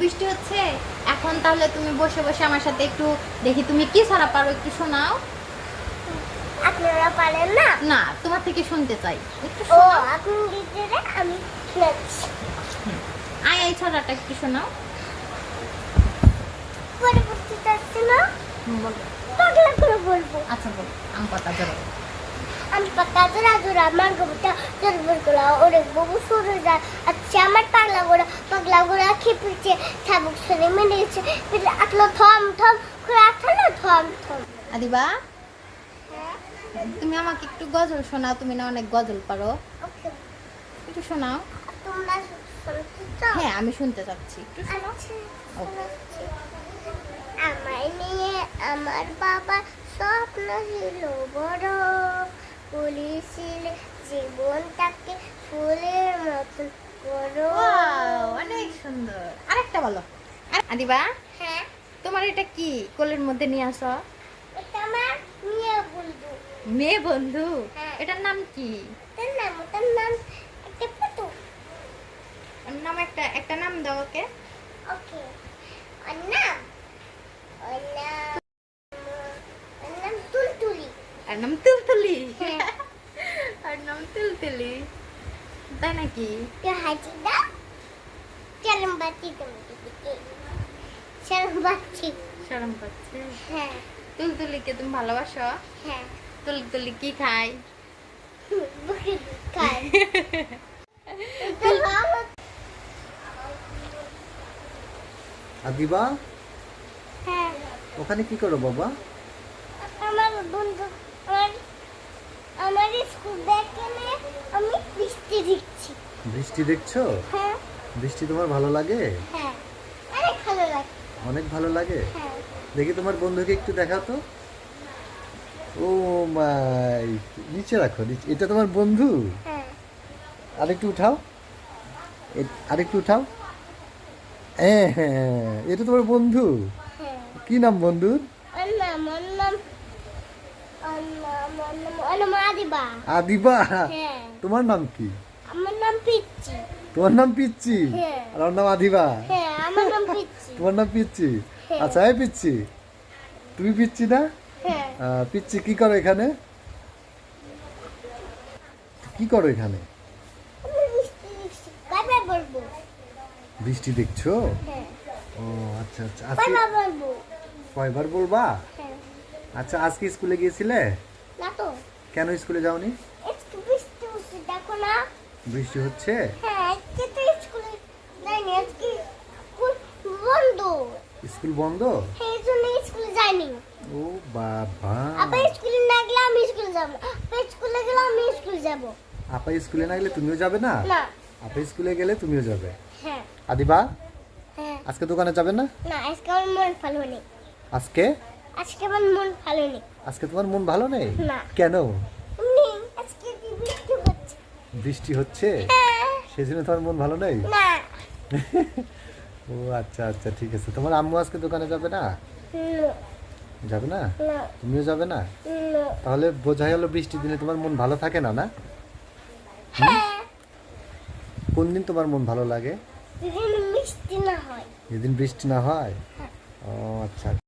বৃষ্টি হচ্ছে এখন, তাহলে তুমি বসে বসে আমার সাথে একটু দেখি তুমি কি ছাড়া পারো, একটু শোনাও। আপনারা পারেন না? না, তোমার থেকে শুনতে চাই, একটু ও শোনাও। আপনি দিতে আমি শুনেছি। আয় এই ছড়াটা একটু শোনাও। পরে বলতে চাচ্ছি না, বলো। পাগলা করে বলবো। আচ্ছা বলো, আম পাতা জোড়া। আমি পাতা জোড়া জোড়া আমার গোবরটা জোর গোলা ওরে বাবু সরে যায়। আচ্ছা আমার পাগলা গোড়া খেপেছে, শাবুক ছেড়ে মেরেছে, পেটে আটলো থম থম করে আটলো থম থম। আদিবা, হ্যাঁ তুমি আমাকে একটু গজল শোনাও, তুমি না অনেক গজল পারো, ওকে। একটু শোনাও। তোমরা শুনতে চাও? হ্যাঁ আমি শুনতে চাচ্ছি, একটু শোনাও। আচ্ছা, শোনাচ্ছি। আমায় নিয়ে আমার বাবা স্বপ্ন ছিল বড়, পুলিশের জীবনটাকে ফুলের মতন করো। Wow, অনেক সুন্দর। আরেকটা বলো। আদিবা, হ্যাঁ তোমার এটা কি কোলের মধ্যে নিয়ে আসো? এটা আমার মেয়ে বন্ধু। মেয়ে বন্ধু? হ্যাঁ। এটার নাম কি? তার নাম একটা পুতু। ওর নাম একটা একটা নাম দাও ওকে। ওকে, ওর নাম তুলতুলি। আর নাম তুলতুলি? হ্যাঁ। আর নাম তুলতুলি, তাই নাকি? তো হাঁচি দাও, চরম বাচ্চি তোমাকে দিকে, চরম বাচ্চি। শরম পাচ্ছে। হ্যাঁ তুলতুলিকে তুমি ভালোবাসো? হ্যাঁ, তুলতুলি কি খায়? বুকে খায়। আদিবা, হ্যাঁ, ওখানে কি করো বাবা? আমার বন্ধু আমার আমার স্কুল ব্যাগে নিয়ে আমি বৃষ্টি দেখছি। বৃষ্টি দেখছো? হ্যাঁ বৃষ্টি তোমার ভালো লাগে? হ্যাঁ, অনেক ভালো লাগে। অনেক ভালো লাগে। হ্যাঁ দেখি তোমার বন্ধুকে একটু দেখাও তো। ও মাই, নিচে রাখো, নিচে। এটা তোমার বন্ধু? হ্যাঁ আরেকটু উঠাও, আরেকটু উঠাও। হ্যাঁ হ্যাঁ, এটা তোমার বন্ধু। হ্যাঁ, কি নাম বন্ধুর? ওর নাম আদিবা। আদিবা? হ্যাঁ, তোমার নাম কি? আমার নাম পিচ্চি। তোমার নাম পিচ্চি? হ্যাঁ। আর ওর নাম আদিবা? হ্যাঁ, আমার নাম পিচ্চি। তোমার নাম পিচ্চি? হ্যাঁ। আচ্ছা, এই পিচ্চি, তুমি পিচ্চি না? হ্যাঁ, পিচ্চি কি করো এখানে? কি করো এখানে? আমি বৃষ্টি দেখছি, বাই বাই বলবো। বৃষ্টি দেখছো? হ্যাঁ, ও আচ্ছা আচ্ছা, বাই আজকে বাই বলবো। কয়বার বলবা? হ্যাঁ, আচ্ছা, আজকে স্কুলে গিয়েছিলে? না তো, কেন স্কুলে যাওনি? একটু বৃষ্টি হচ্ছে দেখো না। বৃষ্টি হচ্ছে? হ্যাঁ, আজকে তো স্কুলে যাইনি, আজকে স্কুল বন্ধ। স্কুল বন্ধ? হ্যাঁ, এই জন্য স্কুলে যাইনি। ও বাবা, আবার স্কুলে না গেলে আমি স্কুলে যাবো, আবার স্কুলে গেলে আমি স্কুলে যাবো। আপা স্কুলে না গেলে তুমিও যাবে না? না। আপা স্কুলে গেলে তুমিও যাবে। হ্যাঁ আদিবা, হ্যাঁ, আজকে দোকানে যাবে না? না আজকে আমার মন ভালো নেই। আজকে? আজকে আমার মন ভালো নেই। আজকে তোমার মন ভালো নেই? না। কেন? নেই, আজকে কি বৃষ্টি হচ্ছে? বৃষ্টি হচ্ছে হ্যাঁ, সেজন্য তোমার মন ভালো নেই? না। ও আচ্ছা আচ্ছা, ঠিক আছে। তোমার আম্মু আজকে দোকানে যাবে না? না, যাবে না? না, তুমিও যাবে না? না। তাহলে বোঝা গেল বৃষ্টির দিনে তোমার মন ভালো থাকে না, না? হ্যাঁ, কোন দিন তোমার মন ভালো লাগে? যেদিন বৃষ্টি না হয়। যেদিন বৃষ্টি না হয়? হ্যাঁ। ও আচ্ছা।